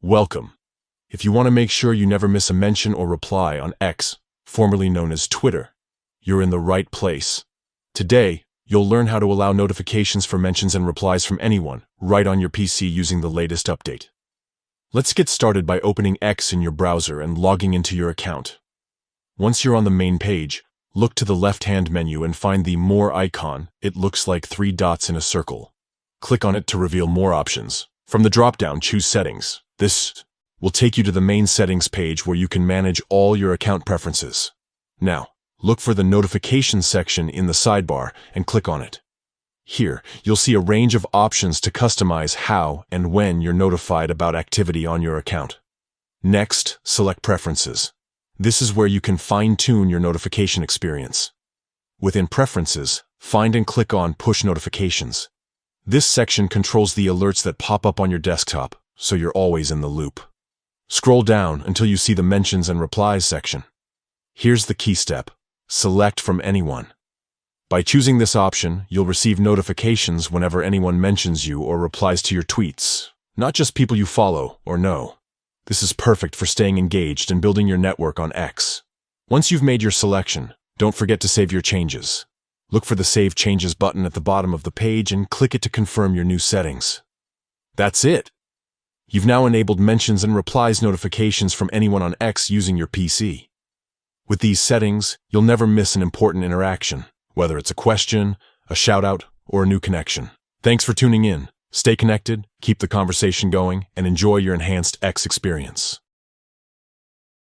Welcome. If you want to make sure you never miss a mention or reply on X, formerly known as Twitter, you're in the right place. Today, you'll learn how to allow notifications for mentions and replies from anyone right on your PC using the latest update. Let's get started by opening X in your browser and logging into your account. Once you're on the main page, look to the left-hand menu and find the More icon. It looks like 3 dots in a circle. Click on it to reveal more options. From the drop-down, choose Settings. This will take you to the main settings page where you can manage all your account preferences. Now, look for the Notifications section in the sidebar and click on it. Here, you'll see a range of options to customize how and when you're notified about activity on your account. Next, select Preferences. This is where you can fine-tune your notification experience. Within Preferences, find and click on Push Notifications. This section controls the alerts that pop up on your desktop, so you're always in the loop. Scroll down until you see the Mentions and Replies section. Here's the key step. Select from anyone. By choosing this option, you'll receive notifications whenever anyone mentions you or replies to your tweets, not just people you follow or know. This is perfect for staying engaged and building your network on X. Once you've made your selection, don't forget to save your changes. Look for the Save Changes button at the bottom of the page and click it to confirm your new settings. That's it! You've now enabled mentions and replies notifications from anyone on X using your PC. With these settings, you'll never miss an important interaction, whether it's a question, a shout-out, or a new connection. Thanks for tuning in. Stay connected, keep the conversation going, and enjoy your enhanced X experience.